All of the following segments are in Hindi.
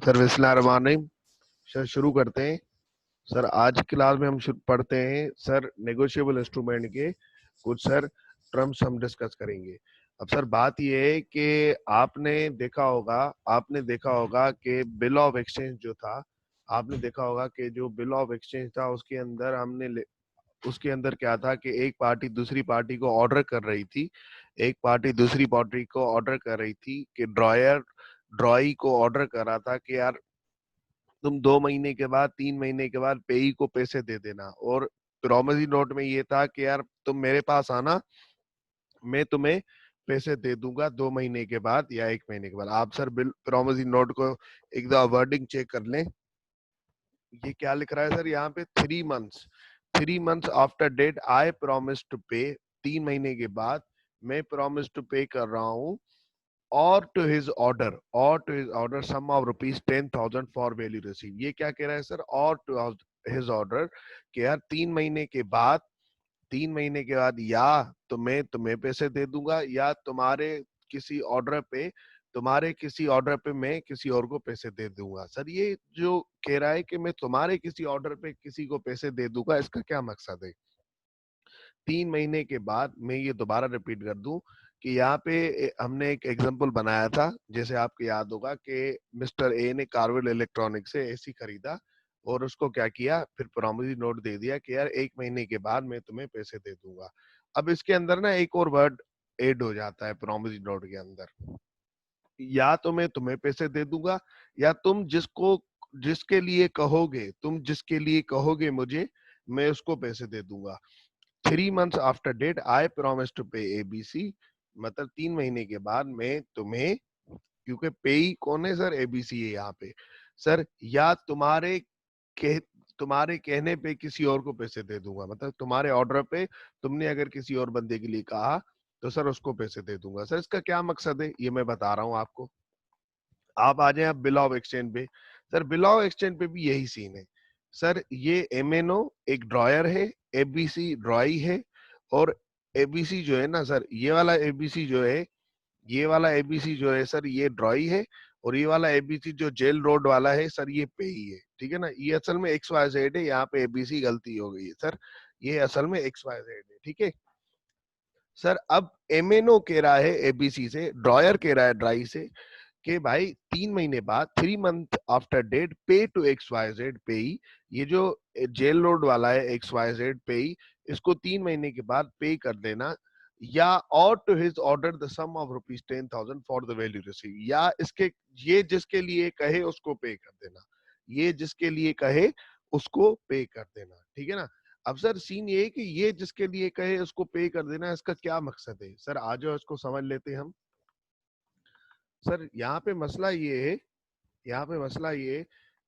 सर बिस्मिल्लाहिर्रहमानिर्रहीम। सर शुरू करते हैं। सर आज की क्लास में हम पढ़ते हैं सर नेगोशिएबल इंस्ट्रूमेंट के कुछ सर टर्म्स हम डिस्कस करेंगे। अब सर बात ये है कि आपने देखा होगा कि बिल ऑफ एक्सचेंज जो था, आपने देखा होगा कि जो बिल ऑफ एक्सचेंज था उसके अंदर क्या था कि एक पार्टी दूसरी पार्टी को ऑर्डर कर रही थी, एक पार्टी दूसरी पार्टी को ऑर्डर कर रही थी कि ड्रॉई को ऑर्डर कर रहा था कि यार तुम 2 महीने के बाद 3 महीने के बाद पेई को पैसे दे देना। और प्रॉमिसरी नोट में ये था कि यार तुम मेरे पास आना, मैं तुम्हें पैसे दे दूंगा 2 महीने के बाद या 1 महीने के बाद। आप सर बिल प्रॉमिसरी नोट को एक दफा वर्डिंग चेक कर लें। ये क्या लिख रहा है सर यहाँ पे? 3 months after date I promise to pay. 3 महीने के बाद मैं प्रॉमिस टू पे कर रहा हूँ। Or to his order sum of rupees 10,000 for value receive. ये क्या कह रहा है सर? और टू हिज ऑर्डर कि यार 3 महीने के बाद या तो मैं तुम्हें पैसे दे दूंगा या तुम्हारे किसी ऑर्डर पे मैं किसी और को पैसे दे दूंगा। सर ये जो कह रहा है कि मैं तुम्हारे किसी ऑर्डर पे किसी को पैसे दे दूंगा, इसका क्या मकसद है? 3 महीने के बाद मैं ये दोबारा रिपीट कर दूं कि यहाँ पे हमने एक एग्जांपल बनाया था। जैसे आपको याद होगा कि मिस्टर ए ने कार्विल इलेक्ट्रॉनिक से एसी खरीदा और उसको क्या किया, फिर प्रॉमिसरी नोट दे दिया कि यार 1 महीने के बाद मैं तुम्हें पैसे दे दूंगा। अब इसके अंदर ना एक और वर्ड ऐड हो जाता है प्रॉमिसरी नोट के अंदर, या तो मैं तुम्हें पैसे दे दूंगा या तुम जिसके लिए कहोगे मुझे, मैं उसको पैसे दे दूंगा। 3 months after date I promise to pay ABC. मतलब 3 महीने के बाद मैं तुम्हें, क्योंकि पेई कौन है सर? एबीसी है यहाँ पे। सर या कह, तुम्हारे कहने पे किसी और को पैसे दे दूंगा। मतलब तुम्हारे ऑर्डर पे तुमने अगर किसी और बंदे के लिए कहा तो सर उसको पैसे दे दूंगा। सर इसका क्या मकसद है ये मैं बता रहा हूँ आपको। आप आ जाए आप बिल ऑफ एक्सचेंज पे। सर बिल ऑफ एक्सचेंज पे भी यही सीन है। सर ये एमएनओ एक ड्रॉयर है, एबीसी ड्रॉई है। और एबीसी जो है ना सर, ये वाला एबीसी जो है सर ये ड्रॉई है। और ये वाला एबीसी जो जेल रोड वाला है सर ये पेई है। ठीक है ना? ये असल में एक्स वाई जेड है, यहाँ पे एबीसी गलती हो गई है सर, ये असल में एक्स वाई जेड है। ठीक है सर। अब एमएनओ कह रहा है एबीसी से, ड्रॉयर कह रहा है ड्राई से कि भाई 3 महीने बाद 3 मंथ आफ्टर डेट पे टू एक्स वाई जेड पेई। ये जो जेल रोड वाला है एक्स वाई जेड पेई, इसको 3 महीने के बाद पे कर देना। या or to his order the sum of rupees 10,000 for the value receive. या इसके ये जिसके लिए कहे उसको पे कर देना, ये जिसके लिए कहे उसको पे कर देना। ठीक है ना? अब सर सीन ये है कि ये जिसके लिए कहे उसको पे कर देना, इसका क्या मकसद है? सर आ जाओ इसको समझ लेते हैं हम। सर यहाँ पे मसला ये है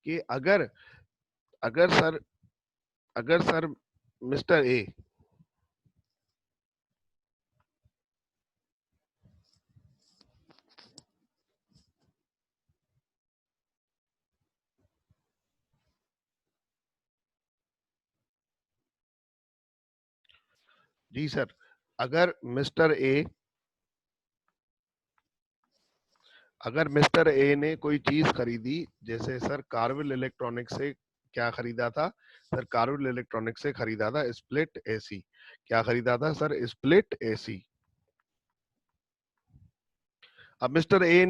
कि अगर सर अगर सर मिस्टर ए, जी सर, अगर मिस्टर ए अगर मिस्टर ए ने कोई चीज खरीदी, जैसे सर कार्विल इलेक्ट्रॉनिक से क्या खरीदा था? सर कार्विल इलेक्ट्रॉनिक से खरीदा था स्प्लिट एसी। क्या खरीदा था सर? Split AC. अब मिस्टर ए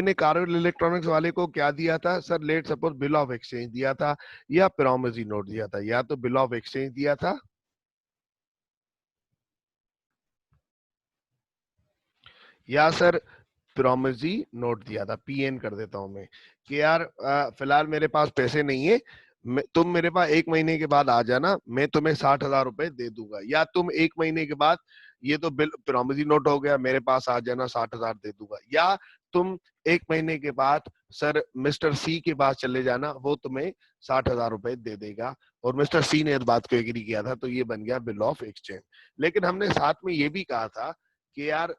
ने कार्विल इलेक्ट्रॉनिक्स वाले को क्या दिया था sir? Let suppose bill of exchange दिया था या प्रॉमिसरी नोट दिया था। या तो बिल ऑफ एक्सचेंज दिया था या सर प्रॉमिसरी नोट दिया था। पीएन कर देता हूं मैं कि यार फिलहाल मेरे पास पैसे नहीं है, तुम मेरे पास 1 महीने के बाद आ जाना, मैं तुम्हें 60,000 रुपए दे दूंगा। या तुम 1 महीने के बाद, ये तो बिल प्रॉमिसरी नोट हो गया, मेरे पास आ जाना 60,000 दे दूंगा। या तुम 1 महीने के बाद सर मिस्टर सी के पास चले जाना, वो तुम्हें 60,000 रुपए दे देगा। और मिस्टर सी ने इस बात को एग्री किया था, तो ये बन गया बिल ऑफ एक्सचेंज। लेकिन हमने साथ में ये भी कहा था कि यार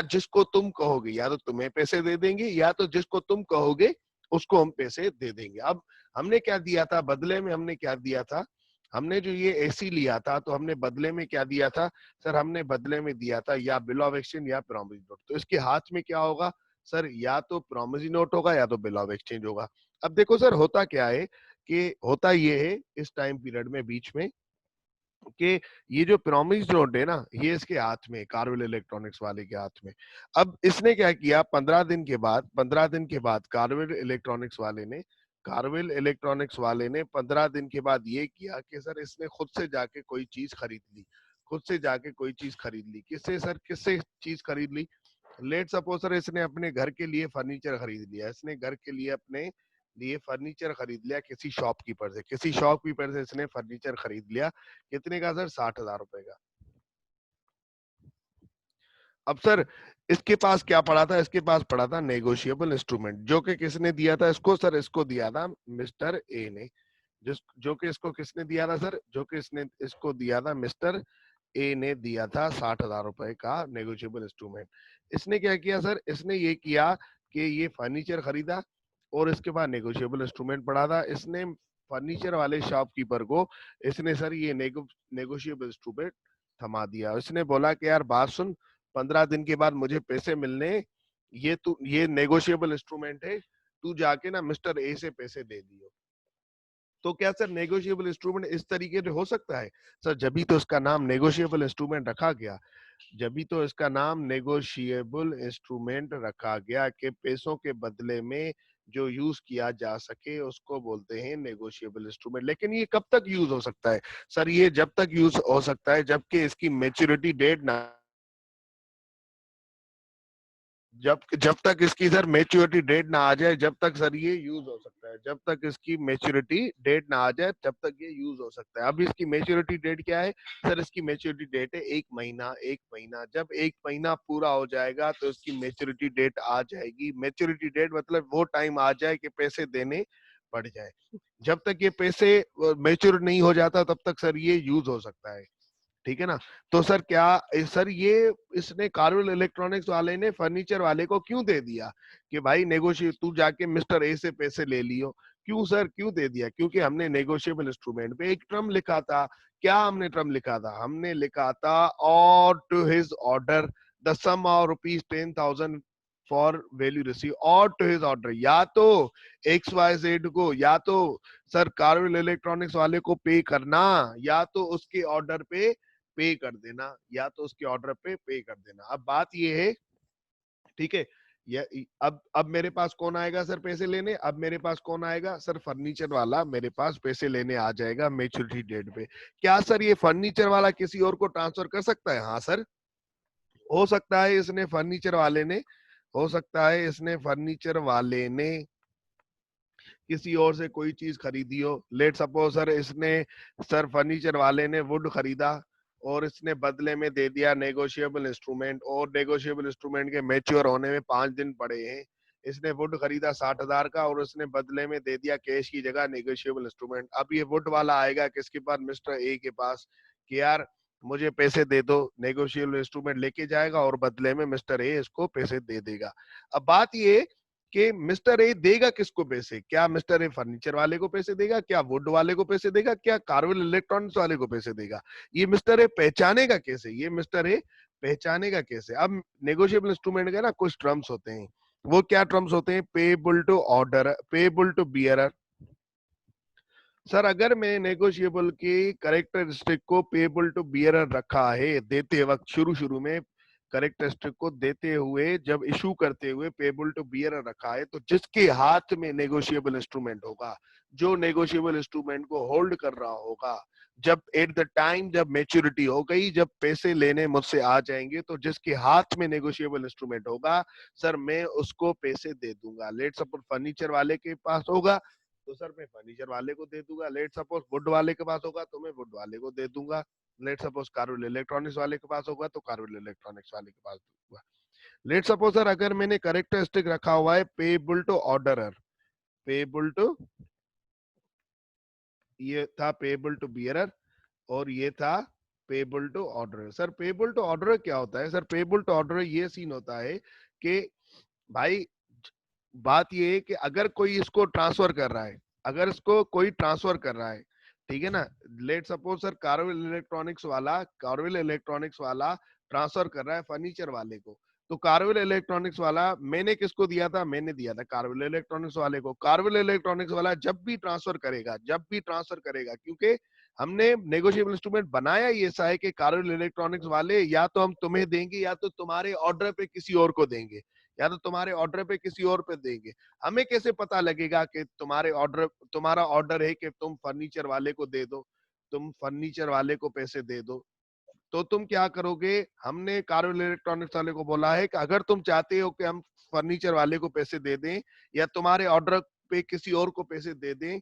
जिसको तुम कहोगे या तो तुम्हें पैसे दे देंगे, या तो जिसको तुम कहोगे उसको हम पैसे दे देंगे। अब हमने क्या दिया था बदले में? हमने क्या दिया था? हमने जो ये एसी लिया था तो हमने बदले में क्या दिया था? सर हमने बदले में दिया था या बिल ऑफ एक्सचेंज या प्रॉमिसरी नोट। तो इसके हाथ में क्या होगा सर या तो प्रॉमिसरी नोट होगा या तो बिल ऑफ एक्सचेंज होगा। अब देखो सर होता क्या है कि होता ये है इस टाइम पीरियड में बीच में कि ये जो प्रॉमिस नोट है ना ये इसके हाथ में, कारवेल इलेक्ट्रॉनिक्स वाले के हाथ में। अब इसने क्या किया, 15 दिन के बाद कारवेल इलेक्ट्रॉनिक्स वाले ने 15 दिन के बाद ये किया कि सर इसने खुद से जाके कोई चीज खरीद ली, किससे सर, किससे चीज खरीद ली? लेट सपोज सर इसने अपने घर के लिए फर्नीचर खरीद लिया, इसने घर के लिए अपने लिए फर्नीचर खरीद लिया किसी शॉपकीपर से इसने फर्नीचर खरीद लिया। कितने का सर? 60,000 रुपए का। अब सर इसके पास क्या पड़ा था? इसके पास पड़ा था नेगोशिएबल इंस्ट्रूमेंट, जो कि किसने दिया था इसको? सर इसको दिया था मिस्टर ए ने। जो कि इसको किसने दिया था सर? जो कि इसने इसको दिया था मिस्टर ए ने दिया था 60,000 रुपए का नेगोशिएबल इंस्ट्रूमेंट। इसने क्या किया सर? इसने ये किया कि ये फर्नीचर खरीदा और इसके बाद नेगोशिएबल इंस्ट्रूमेंट पड़ा था। इसने फर्नीचर वाले शॉपकीपर को इसने सर ये नेगोशिएबल इंस्ट्रूमेंट थमा दिया। इसने बोला कि यार बात सुन, 15 दिन के बाद मुझे पैसे मिलने, ये नेगोशिएबल इंस्ट्रूमेंट है, तू जाके ना मिस्टर ए से पैसे दे दियो। तो क्या सर नेगोशिएबल इंस्ट्रूमेंट इस तरीके से हो सकता है? सर जब भी तो इसका नाम नेगोशिएबल इंस्ट्रूमेंट रखा गया, जब भी तो इसका नाम नेगोशिएबल इंस्ट्रूमेंट रखा गया कि पैसों के बदले में जो यूज किया जा सके उसको बोलते हैं नेगोशिएबल इंस्ट्रूमेंट। लेकिन ये कब तक यूज हो सकता है? सर ये जब तक यूज हो सकता है जबकि इसकी मैच्योरिटी डेट ना, जब जब तक इसकी सर मैच्योरिटी डेट ना आ जाए, जब तक सर ये यूज हो सकता है, जब तक इसकी मैच्योरिटी डेट ना आ जाए तब तक ये यूज हो सकता है। अब इसकी मैच्योरिटी डेट क्या है? सर इसकी मैच्योरिटी डेट है 1 महीना। 1 महीना, जब 1 महीना पूरा हो जाएगा तो इसकी मैच्योरिटी डेट आ जाएगी। मैच्योरिटी डेट मतलब वो टाइम आ जाए कि पैसे देने पड़ जाए। जब तक ये पैसे मैच्योर नहीं हो जाता तब तक सर ये यूज हो सकता है। ठीक है ना? तो सर क्या सर ये इसने कारवेल इलेक्ट्रॉनिक्स वाले ने फर्नीचर वाले को क्यों दे दिया कि भाई नेगोशिएट, तू जाके मिस्टर ए से पैसे ले लियो? क्यों सर, क्यों दे दिया? क्योंकि हमने नेगोशिएबल इंस्ट्रूमेंट पे एक टर्म लिखा था। क्या हमने टर्म लिखा था? हमने लिखा था or to his order the sum of ₹10,000 for value receive, or to his order, या तो एक्स वाई जेड को, या तो सर कारवेल इलेक्ट्रॉनिक्स वाले को पे करना, या तो उसके ऑर्डर पे पे कर देना, या तो उसके ऑर्डर पे पे कर देना। अब बात ये है, ठीक है, ये अब मेरे पास कौन आएगा सर पैसे लेने? अब मेरे पास कौन आएगा सर? फर्नीचर वाला मेरे पास पैसे लेने आ जाएगा मैच्योरिटी डेट पे। क्या सर ये फर्नीचर वाला किसी और को ट्रांसफर कर सकता है? हाँ सर, हो सकता है इसने फर्नीचर वाले ने, हो सकता है इसने फर्नीचर वाले ने किसी और से कोई चीज खरीदी हो। लेट सपोज सर इसने, सर फर्नीचर वाले ने वुड खरीदा और इसने बदले में दे दिया नेगोशिएबल इंस्ट्रूमेंट, और नेगोशिएबल इंस्ट्रूमेंट के मैच्योर होने में 5 दिन पड़े हैं। इसने वुड खरीदा 60,000 का और उसने बदले में दे दिया कैश की जगह नेगोशिएबल इंस्ट्रूमेंट। अब ये वुड वाला आएगा किसके पास? मिस्टर ए के पास, कि यार मुझे पैसे दे दो। नेगोशिएबल इंस्ट्रूमेंट लेके जाएगा और बदले में मिस्टर ए इसको पैसे दे देगा। अब बात ये कि मिस्टर ए देगा किसको पैसे? क्या मिस्टर ए फर्नीचर वाले को पैसे देगा? क्या वुड वाले को पैसे देगा? क्या कारवेल इलेक्ट्रॉनिक्स वाले को पैसे देगा? ये मिस्टर ए पहचानेगा कैसे? ये मिस्टर ए पहचानेगा कैसे? अब नेगोशिएबल इंस्ट्रूमेंट के ना कुछ टर्म्स होते हैं। वो क्या टर्म्स होते हैं? Payable to order, payable to bearer. Sir अगर मैं नेगोशिएबल की करेक्टरिस्टिक को पेएबल टू बियरर रखा है देते वक्त, शुरू शुरू में करेक्टरिस्टिक को देते हुए, जब इशू करते हुए पेएबल टू बियरर रखा है, तो जिसके हाथ में नेगोशिएबल इंस्ट्रूमेंट होगा, जो नेगोशिएबल इंस्ट्रूमेंट को होल्ड कर रहा होगा, जब एट द टाइम जब मैच्योरिटी हो गई, जब पैसे लेने मुझसे आ जाएंगे, तो जिसके हाथ में नेगोशिएबल इंस्ट्रूमेंट होगा सर मैं उसको पैसे दे दूंगा। लेट सपोज फर्नीचर वाले के पास होगा तो सर मैं फर्नीचर वाले को दे दूंगा। लेट सपोज वुड वाले के पास होगा तो मैं वुड वाले को दे दूंगा। लेट सपोज कारवेल इलेक्ट्रॉनिक्स वाले के पास होगा तो कारवेल इलेक्ट्रॉनिक्स वाले के पास दूंगा। लेट सपोज सर अगर मैंने करेक्टरिस्टिक रखा हुआ है payable to orderer, payable to, ये था पेएबल टू बियरर और ये था payable to orderer. Sir payable to orderer क्या होता है? सर पेएबल टू ऑर्डरर ये सीन होता है कि भाई बात ये है कि अगर कोई इसको ट्रांसफर कर रहा है, अगर इसको कोई ट्रांसफर कर रहा है, ठीक है ना, लेट सपोज सर कारवेल इलेक्ट्रॉनिक्स वाला ट्रांसफर कर रहा है फर्नीचर वाले को। तो कार्विल इलेक्ट्रॉनिक्स वाला मैंने किसको दिया था? मैंने दिया था कार्विल इलेक्ट्रॉनिक्स वाले को। कार्विल इलेक्ट्रॉनिक्स वाला जब भी ट्रांसफर करेगा, क्योंकि हमने नेगोशिएबल इंस्ट्रूमेंट बनाया ही ऐसा है कि कार्विल इलेक्ट्रॉनिक्स वाले या तो हम तुम्हें देंगे या तो तुम्हारे ऑर्डर पे किसी और को देंगे, या तो तुम्हारे ऑर्डर पे किसी और पे देंगे। हमें कैसे पता लगेगा कि तुम्हारा ऑर्डर है कि तुम फर्नीचर वाले को दे दो, तुम फर्नीचर वाले को पैसे दे दो? तो तुम क्या करोगे? हमने कार्विल इलेक्ट्रॉनिक्स वाले को बोला है कि अगर तुम चाहते हो कि हम फर्नीचर वाले को पैसे दे दें या तुम्हारे ऑर्डर पे किसी और को पैसे दे दें,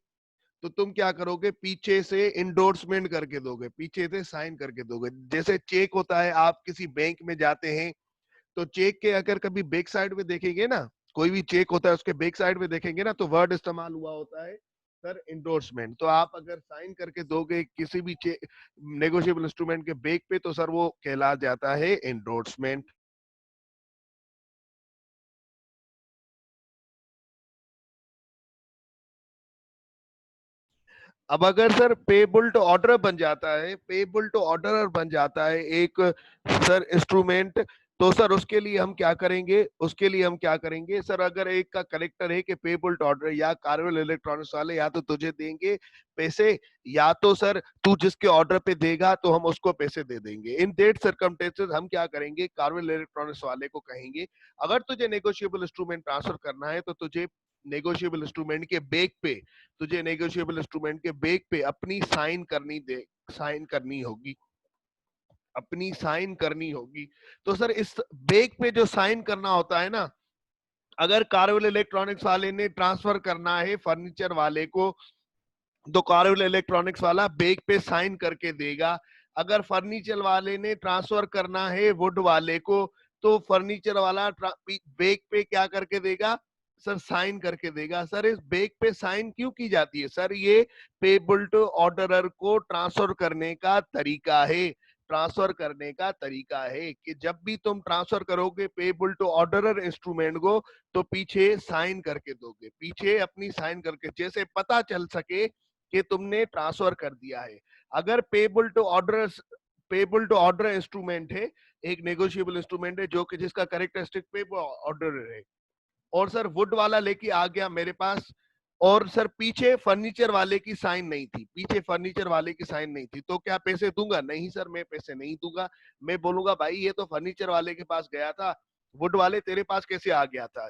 तो तुम क्या करोगे? पीछे से इंडोर्समेंट करके दोगे, पीछे से साइन करके दोगे। जैसे चेक होता है, आप किसी बैंक में जाते हैं तो चेक के अगर कभी बैक साइड में देखेंगे ना, कोई भी चेक होता है उसके बैक साइड में देखेंगे ना, तो वर्ड इस्तेमाल हुआ होता है सर इंडोर्समेंट। तो आप अगर साइन करके दोगे किसी भी नेगोशिएबल इंस्ट्रूमेंट के बैक पे, तो सर वो कहला जाता है इंडोर्समेंट। अब अगर सर पेबल टू ऑर्डर बन जाता है, पेबल टू ऑर्डर बन जाता है एक सर इंस्ट्रूमेंट, तो सर उसके लिए हम क्या करेंगे? उसके लिए हम क्या करेंगे सर? अगर एक का करेक्टर है कि पेबल टू ऑर्डर, या कार्वेल इलेक्ट्रॉनिक्स वाले या तो तुझे देंगे पैसे, या तो सर तू जिसके ऑर्डर पे देगा तो हम उसको पैसे दे देंगे। इन दैट सर्कमस्टेंसेस हम क्या करेंगे? कार्वेल इलेक्ट्रॉनिक्स वाले को कहेंगे अगर तुझे नेगोशिएबल इंस्ट्रूमेंट ट्रांसफर करना है तो तुझे नेगोशिएबल इंस्ट्रूमेंट के बैक पे, तुझे नेगोशिएबल इंस्ट्रूमेंट के बैक पे अपनी साइन करनी होगी, अपनी साइन करनी होगी। तो सर इस बैक पे जो साइन करना होता है ना, अगर कार्वेल इलेक्ट्रॉनिक्स वाले ने ट्रांसफर करना है फर्नीचर वाले को, तो कार्वेल इलेक्ट्रॉनिक्स वाला बैक पे साइन करके देगा। अगर फर्नीचर वाले ने ट्रांसफर करना है वुड वाले को, तो फर्नीचर वाला बैक पे क्या करके देगा? सर साइन करके देगा। सर इस बैक पे साइन क्यों की जाती है? सर ये पेबल टू ऑर्डरर को ट्रांसफर करने का तरीका है, ट्रांसफर करने का तरीका है कि जब भी तुम ट्रांसफर करोगे पेबल टू ऑर्डरर इंस्ट्रूमेंट को, तो पीछे साइन करके दोगे, पीछे अपनी साइन करके, जैसे पता चल सके कि तुमने ट्रांसफर कर दिया है। अगर पेबल टू ऑर्डर इंस्ट्रूमेंट है, एक नेगोशिएबल इंस्ट्रूमेंट है जो कि जिसका कैरेक्टरिस्टिक पेबल ऑर्डर है, और सर वुड वाला लेके आ गया मेरे पास, और सर पीछे फर्नीचर वाले की साइन नहीं थी, पीछे फर्नीचर वाले की साइन नहीं थी, तो क्या पैसे दूंगा? नहीं सर, मैं पैसे नहीं दूंगा। मैं बोलूंगा भाई ये तो फर्नीचर वाले के पास गया था, वुड वाले तेरे पास कैसे आ गया था?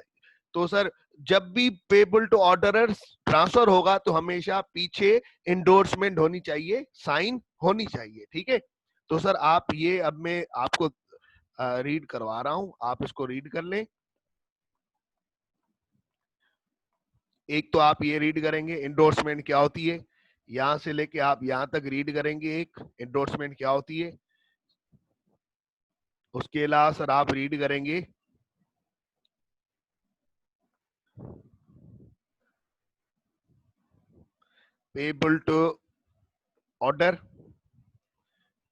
तो सर जब भी पेबल टू ऑर्डरर ट्रांसफर होगा तो हमेशा पीछे इंडोर्समेंट होनी चाहिए, साइन होनी चाहिए, ठीक है? तो सर आप ये, अब मैं आपको रीड करवा रहा हूं, आप इसको रीड कर लें। एक तो आप ये रीड करेंगे इंडोर्समेंट क्या होती है, यहां से लेके आप यहां तक रीड करेंगे एक इंडोर्समेंट क्या होती है। उसके अलावा सर आप रीड करेंगे payable to order,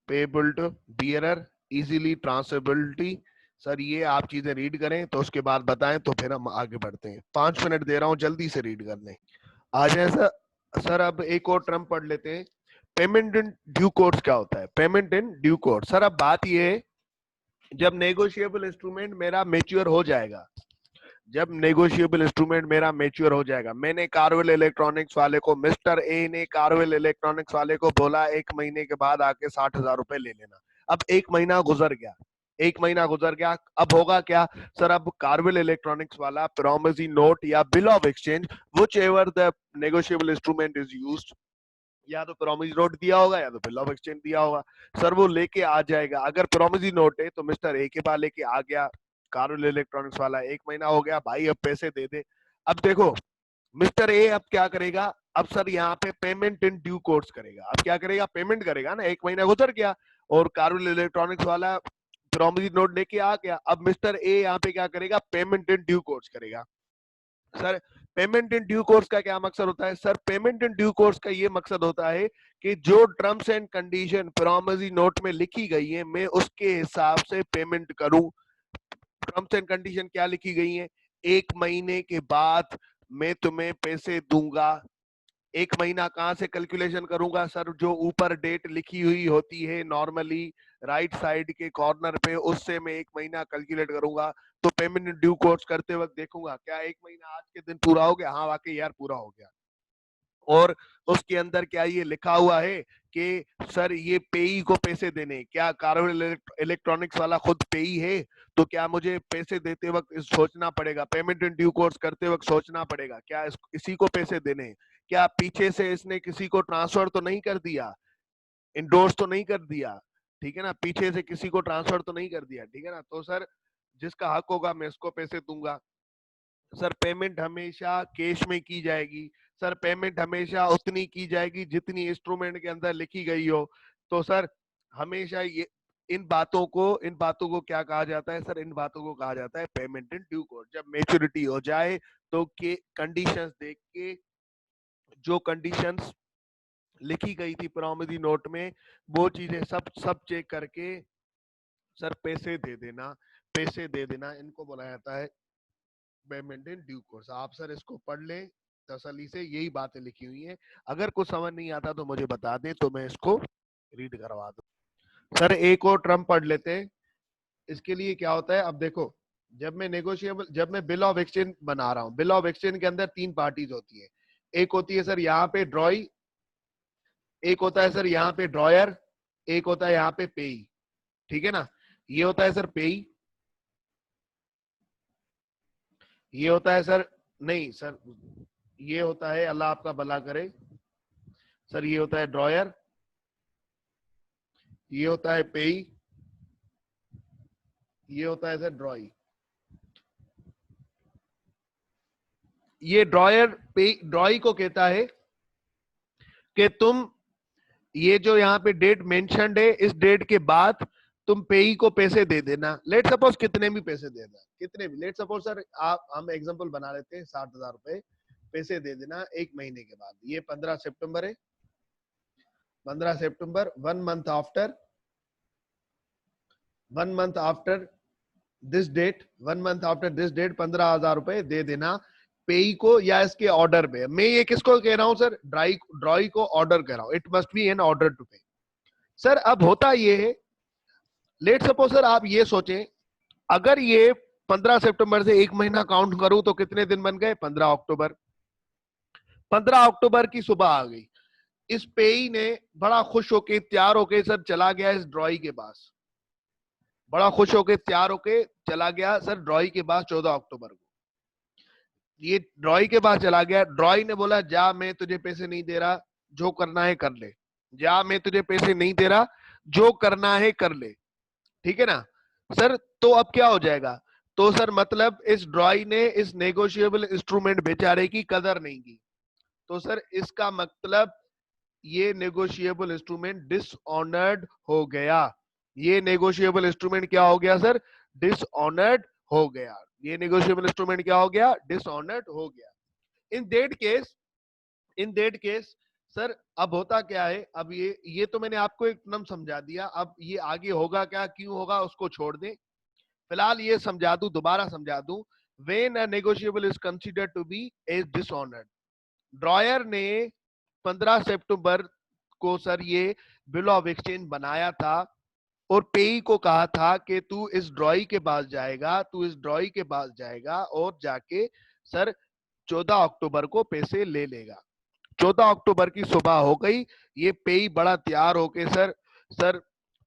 payable to bearer, easily transferability. Sir ये आप चीजें रीड करें तो उसके बाद बताएं, तो फिर हम आगे बढ़ते हैं। 5 मिनट दे रहा हूं, जल्दी से रीड कर लें। आ जाए सर। सर अब एक और टर्म पढ़ लेते हैं, पेमेंट इन ड्यू कोर्स क्या होता है? Payment in due course, sir अब बात ये है, जब नेगोशिएबल इंस्ट्रूमेंट मेरा मेच्योर हो जाएगा, जब नेगोशिएबल इंस्ट्रूमेंट मेरा मेच्योर हो जाएगा, मैंने कार्वेल इलेक्ट्रॉनिक्स वाले को, मिस्टर ए ने कार्वेल इलेक्ट्रॉनिक्स वाले को बोला 1 महीने के बाद आके 60,000 रुपए ले लेना। अब 1 महीना गुजर गया, 1 महीना गुजर गया, अब होगा क्या? सर अब कार्वेल इलेक्ट्रॉनिक्स वाला प्रोमिसरी नोट या bill of exchange, which ever the negotiable instrument is used, या तो प्रॉमिस नोट दिया होगा या तो बिल ऑफ एक्सचेंज दिया होगा, सर वो लेके आ जाएगा। अगर प्रॉमिस नोट है तो मिस्टर ए के पास लेके आ गया, कार्वेल इलेक्ट्रॉनिक्स वाला, 1 महीना हो गया भाई अब पैसे दे दे। अब देखो मिस्टर ए अब क्या करेगा? अब सर यहाँ पे पेमेंट इन ड्यू कोर्स करेगा। अब क्या करेगा? पेमेंट करेगा ना, 1 महीना गुजर गया और कार्वेल इलेक्ट्रॉनिक्स वाला प्रॉमिस नोट लेके आ गया। अब मिस्टर ए यहाँ पे क्या करेगा? पेमेंट इन ड्यू कोर्स करेगा। Sir payment in due course का क्या मकसद होता है? Sir payment in due course का ये मकसद होता है कि जो terms and condition promissory note में लिखी गई है, मैं उसके हिसाब से पेमेंट करूं। टर्म्स एंड कंडीशन क्या लिखी गई है? 1 महीने के बाद मैं तुम्हें पैसे दूंगा, एक महीना कहाँ से कैलकुलेशन करूंगा सर? जो ऊपर डेट लिखी हुई होती है नॉर्मली राइट साइड के कॉर्नर पे, उससे मैं एक महीना कैलकुलेट करूंगा। तो पेमेंट ड्यू कोर्स करते वक्त देखूंगा क्या एक महीना आज के दिन पूरा हो गया? हाँ वाकई यार पूरा हो गया। और उसके अंदर क्या ये लिखा हुआ है कि सर ये पेई को पैसे देने, क्या कारवेल इलेक्ट्रॉनिक्स वाला खुद पेई है? तो क्या मुझे पैसे देते वक्त सोचना पड़ेगा, पेमेंट इन ड्यू कोर्स करते वक्त सोचना पड़ेगा क्या इसी को पैसे देने? क्या पीछे से इसने किसी को ट्रांसफर तो नहीं कर दिया, इंडोर्स तो नहीं कर दिया? ठीक है ना, पीछे से किसी को ट्रांसफर तो नहीं कर दिया, ठीक है ना? तो सर जिसका हक होगा मैं उसको पैसे दूंगा। सर पेमेंट हमेशा कैश में की जाएगी। सर पेमेंट हमेशा उतनी की जाएगी जितनी इंस्ट्रूमेंट के अंदर लिखी गई हो। तो सर हमेशा ये इन बातों को क्या कहा जाता है सर? इन बातों को कहा जाता है पेमेंट इन ड्यू कोर्स। जब मैच्योरिटी हो जाए तो के कंडीशंस देख के, जो कंडीशंस लिखी गई थी प्रॉमिसरी नोट में, वो चीजें सब सब चेक करके सर पैसे दे देना, पैसे दे देना, इनको बोला जाता है पेमेंट इन ड्यू कोर्स। आप सर इसको पढ़ लें तसल्ली से, यही बातें लिखी हुई हैं। अगर कुछ समझ नहीं आता तो मुझे बता दें तो मैं इसको रीड करवा दूं। सर एक और टर्म पढ़ लेते हैं। इसके लिए क्या होता है, अब देखो, जब मैं बिल ऑफ एक्सचेंज बना रहा हूं, बिल ऑफ एक्सचेंज के अंदर तीन पार्टीज होती है। एक होती है सर यहाँ पे ड्रॉई, एक होता है सर यहाँ पे ड्रॉयर, एक होता है यहाँ पे पेई। ठीक है ना? ये होता है सर पेई, ये होता है सर, नहीं सर, ये होता है, अल्लाह आपका भला करे सर, ये होता है ड्रॉयर, ये होता है पेई, ये होता है सर ड्रॉई। ये ड्रॉयर पे ड्रॉई को कहता है कि तुम ये जो यहाँ पे डेट मेंशन्ड है, इस डेट के बाद तुम पेई को पैसे दे देना। लेट सपोज कितने भी पैसे दे देना, कितने भी, लेट सपोज सर आप, हम एग्जांपल बना लेते हैं, 60,000 रुपए पैसे दे देना एक महीने के बाद। ये 15 सितंबर है, 15 सितंबर, 1 month after, 1 month after this date, 1 month after this date 15,000 रुपए दे देना पेई को या इसके ऑर्डर पे। मैं ये किसको कह रहा हूं सर? ड्रॉई को ऑर्डर कह रहा हूं। It must be an order to pay. Sir अब होता ये है, लेट सपोज सर आप ये सोचें, अगर ये 15 सितंबर से एक महीना काउंट करूं तो कितने दिन बन गए? 15 अक्टूबर। 15 अक्टूबर की सुबह आ गई, इस पेई ने बड़ा खुश होके तैयार होके सर चला गया इस ड्रॉई के पास, बड़ा खुश होके तैयार होके चला गया सर ड्रॉई के पास 14 अक्टूबर को। ये ड्रॉई के पास चला गया, ड्रॉई ने बोला जा मैं तुझे पैसे नहीं दे रहा, जो करना है कर ले। जा मैं तुझे पैसे नहीं दे रहा, जो करना है कर ले। ठीक है ना सर? तो अब क्या हो जाएगा? तो सर मतलब इस ड्रॉई ने इस नेगोशिएबल इंस्ट्रूमेंट बेचारे की कदर नहीं की। तो सर इसका मतलब ये नेगोशिएबल इंस्ट्रूमेंट डिसऑनर्ड हो गया। ये नेगोशिएबल इंस्ट्रूमेंट क्या हो गया सर? डिसऑनर्ड हो गया। ये नेगोशिएबल इंस्ट्रूमेंट क्या हो गया? डिसऑनर्ड हो गया। In that case, in that case sir अब होता क्या है? अब ये तो मैंने आपको एक टर्म समझा दिया, अब ये आगे होगा क्या, क्यों होगा, उसको छोड़ दें। फिलहाल ये समझा दूं, दोबारा समझा दूं। When a negotiable is considered to be as dishonoured, drawer ने 15 सितंबर को सर ये बिल ऑफ एक्सचेंज बनाया था और पेई को कहा था कि तू इस ड्रॉई के पास जाएगा, तू इस ड्रॉई के पास जाएगा और जाके सर 14 अक्टूबर को पैसे ले लेगा। 14 अक्टूबर की सुबह हो गई, ये पेई बड़ा तैयार होके सर सर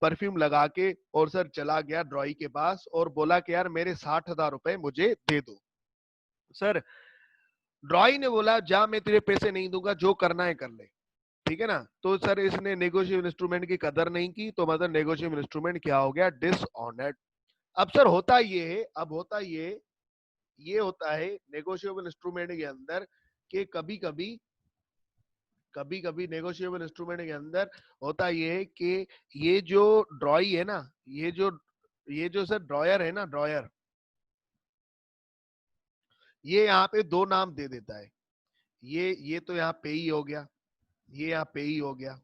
परफ्यूम लगा के और सर चला गया ड्रॉई के पास और बोला कि यार मेरे 60,000 रुपए मुझे दे दो। सर ड्रॉई ने बोला जा मैं तुझे पैसे नहीं दूंगा, जो करना है कर ले। ठीक है ना? तो सर इसने नेगोशिएबल इंस्ट्रूमेंट की कदर नहीं की, तो मतलब नेगोशिएबल इंस्ट्रूमेंट क्या हो गया? डिसऑनर्ड। अब सर होता ये है, अब होता ये होता है नेगोशिएबल इंस्ट्रूमेंट के अंदर कि कभी कभी नेगोशिएबल इंस्ट्रूमेंट के अंदर होता ये है कि ये जो ड्रॉई है ना, ये जो सर ड्रॉयर है ना, ड्रॉयर, ये यहाँ पे दो नाम दे देता है। ये तो यहाँ पे ही हो गया, ये यहाँ पे ही हो गया,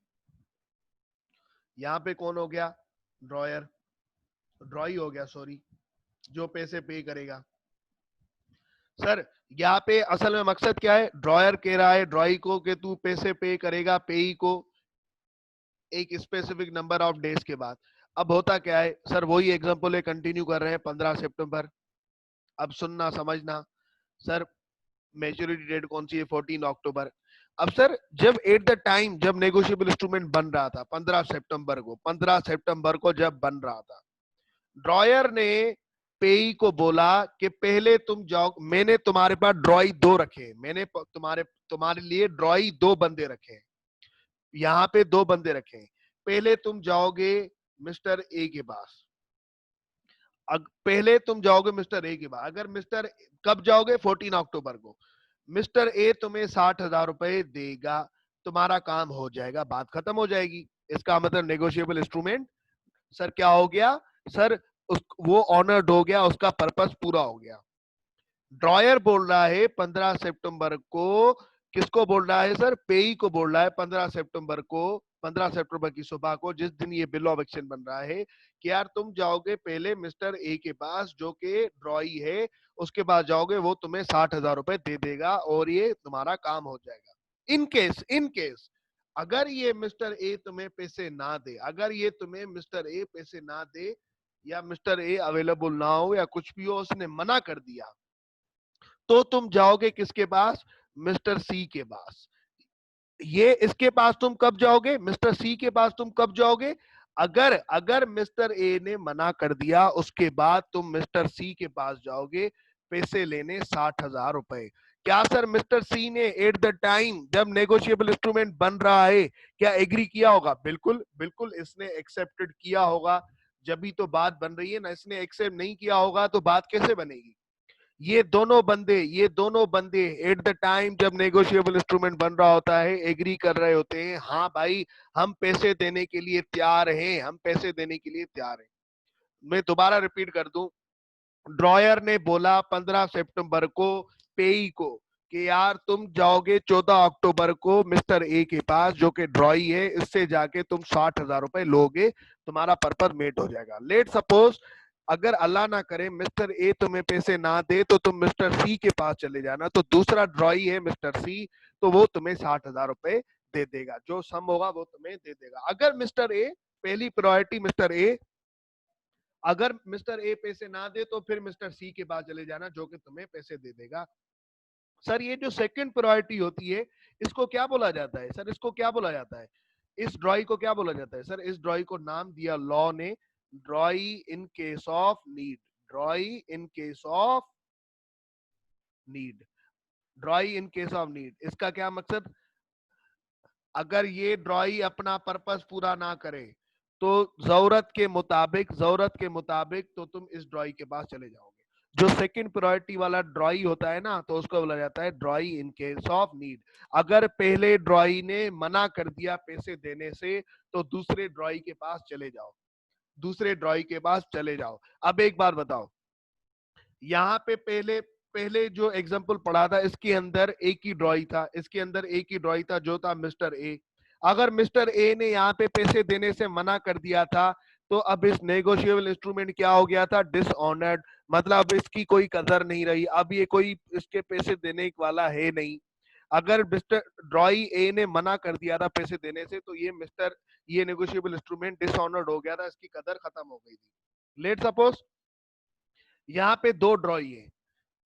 यहाँ पे कौन हो गया? ड्रॉयर, ड्रॉई हो गया, सॉरी, जो पैसे पे करेगा। सर यहाँ पे असल में मकसद क्या है, ड्रॉयर कह रहा है ड्रॉई को कि तू पैसे पे करेगा पेई को एक स्पेसिफिक नंबर ऑफ डेज के बाद। अब होता क्या है सर, वही एग्जांपल है, कंटिन्यू कर रहे हैं 15 सितंबर। अब सुनना समझना सर, मेच्योरिटी डेट कौन सी है, 14 अक्टूबर। अब सर जब एट द टाइम जब नेगोशिएबल इंस्ट्रूमेंट बन रहा था 15 सितंबर को, 15 सितंबर को जब बन रहा था, ड्रॉयर ने पेई को बोला कि पहले तुम जाओ, मैंने तुम्हारे पास ड्रॉई दो रखे, मैंने तुम्हारे तुम्हारे लिए ड्रॉई दो बंदे रखे, यहाँ पे दो बंदे रखे, पहले तुम जाओगे मिस्टर ए के पास, पहले तुम जाओगे मिस्टर ए के पास। अगर मिस्टर कब जाओगे, 14 अक्टूबर को, मिस्टर ए तुम्हें 60,000 रुपए देगा, तुम्हारा काम हो जाएगा, बात खत्म हो जाएगी। इसका मतलब नेगोशिएबल इंस्ट्रूमेंट सर क्या हो गया सर, वो ऑनर्ड हो गया, उसका पर्पस पूरा हो गया। ड्रॉयर बोल रहा है 15 सितंबर को, किसको बोल रहा है सर, पेई को बोल रहा है 15 सितंबर को, 15 सितंबर की सुबह को, जिस दिन ये बिल ऑफ एक्सचेंज बन रहा है, कि यार तुम जाओगे पहले मिस्टर ए के पास जो कि ड्रॉई है, उसके पास जाओगे, वो तुम्हें 60,000 रुपए दे देगा और ये तुम्हारा काम हो जाएगा। इन केस अगर ये मिस्टर ए तुम्हें पैसे ना दे, अगर ये तुम्हें मिस्टर ए पैसे ना दे, या मिस्टर ए अवेलेबल ना हो, या कुछ भी हो, उसने मना कर दिया, तो तुम जाओगे किसके पास, मिस्टर सी के पास। ये इसके पास तुम कब जाओगे, मिस्टर सी के पास तुम कब जाओगे, अगर अगर मिस्टर ए ने मना कर दिया, उसके बाद तुम मिस्टर सी के पास जाओगे पैसे लेने 60,000 रुपए। क्या सर मिस्टर सी ने एट द टाइम जब नेगोशिएबल इंस्ट्रूमेंट बन रहा है क्या एग्री किया होगा, बिल्कुल बिल्कुल इसने एक्सेप्टेड किया होगा, जब भी तो बात बन रही है ना, इसने एक्सेप्ट नहीं किया होगा तो बात कैसे बनेगी। ये दोनों बंदे एट द टाइम जब नेगोशिएबल इंस्ट्रूमेंट बन रहा होता है एग्री कर रहे होते हैं, हाँ भाई हम पैसे देने के लिए तैयार हैं, हम पैसे देने के लिए तैयार हैं। मैं दोबारा रिपीट कर दूं, ड्रॉयर ने बोला 15 सितंबर को पेई को कि यार तुम जाओगे 14 अक्टूबर को मिस्टर ए के पास जो कि ड्रॉई है, इससे जाके तुम 60,000 रुपए लोगे, तुम्हारा पर्पस मेट हो जाएगा। लेट सपोज अगर अल्लाह ना करे मिस्टर ए तुम्हें पैसे ना दे, तो तुम मिस्टर सी के पास चले जाना, तो दूसरा ड्रॉई है मिस्टर सी, तो वो तुम्हें 60,000 रुपए दे देगा, जो सम होगा वो तुम्हें दे देगा। अगर मिस्टर ए, पहली प्रायोरिटी मिस्टर ए, अगर मिस्टर ए पैसे ना दे तो फिर मिस्टर सी के पास चले जाना जो कि तुम्हें पैसे दे देगा। सर ये जो सेकंड प्रायोरिटी होती है इसको क्या बोला जाता है, सर इसको क्या बोला जाता है, इस ड्रॉई को क्या बोला जाता है सर, इस ड्रॉई को नाम दिया लॉ ने ड्रॉई in case of need, ड्रॉई in case of need, ड्रॉई in case of need. इसका क्या मकसद, अगर ये ड्रॉई अपना पर्पस पूरा ना करे तो जरूरत के मुताबिक तो तुम इस ड्रॉई के पास चले जाओगे। जो सेकंड प्रायोरिटी वाला ड्रॉई होता है ना, तो उसको बोला जाता है ड्रॉई इन केस ऑफ नीड। अगर पहले ड्रॉई ने मना कर दिया पैसे देने से, तो दूसरे ड्रॉई के पास चले जाओ, दूसरे ड्रॉई के पास चले जाओ। अब एक बात बताओ, यहाँ पे पहले पहले जो एग्जांपल पढ़ा था इसके अंदर एक ही ड्रॉई था, इसके अंदर एक ही ड्रॉई था जो था मिस्टर ए। अगर मिस्टर ए ने यहाँ पे पैसे देने से मना कर दिया था, तो अब इस नेगोशिएबल इंस्ट्रूमेंट क्या हो गया था, डिसऑनर्ड, मतलब अब इसकी कोई कदर नहीं रही, अब ये कोई इसके पैसे देने वाला है नहीं। अगर मिस्टर ड्रॉई ए ने मना कर दिया था पैसे देने से, तो ये नेगोशिएबल इंस्ट्रूमेंट डिसऑनर्ड हो गया था, इसकी कदर खत्म हो गई थी। लेट सपोज यहाँ पे दो ड्रॉई है,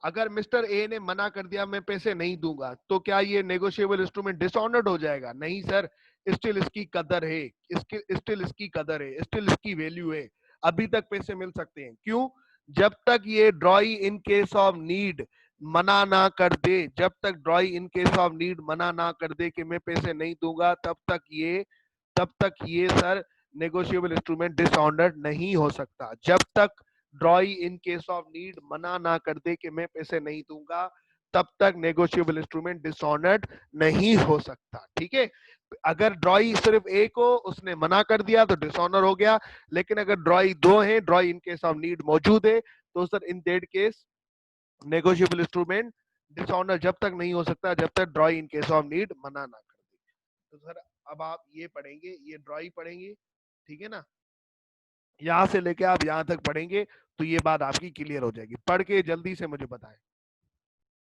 अगर मिस्टर ए ने मना कर दिया मैं पैसे नहीं दूंगा, तो क्या ये नेगोशिएबल इंस्ट्रूमेंट डिसऑनर्ड हो जाएगा, नहीं सर, स्टिल इसकी कदर है, स्टिल इसकी कदर है, स्टिल इसकी वैल्यू है, अभी तक पैसे मिल सकते हैं। क्यों, जब तक ये ड्रॉई इन केस ऑफ नीड मना ना कर दे, जब तक ड्रॉई इन केस ऑफ नीड मना ना कर दे कि मैं पैसे नहीं दूंगा, तब तक ये सर नेगोशिएबल इंस्ट्रूमेंट डिसऑनर्ड नहीं हो सकता। जब तक ड्रॉई इन केस ऑफ नीड मना ना कर दे कि मैं पैसे नहीं दूंगा, तब तक नेगोशिएबल इंस्ट्रूमेंट डिसऑनर्ड नहीं हो सकता। ठीक है, अगर ड्रॉई सिर्फ एक हो, उसने मना कर दिया तो डिसऑनर हो गया, लेकिन अगर ड्रॉई दो है, ड्रॉई इन केस ऑफ नीड मौजूद है, तो sir in that case negotiable instrument dishonour जब तक नहीं हो सकता जब तक ड्रॉई इन केस ऑफ नीड मना ना कर दे। तो सर अब आप ये पढ़ेंगे, ये ड्रॉई पढ़ेंगे, ठीक है ना, यहां से लेके आप यहां तक पढ़ेंगे तो ये बात आपकी क्लियर हो जाएगी। पढ़ के जल्दी से मुझे बताएं।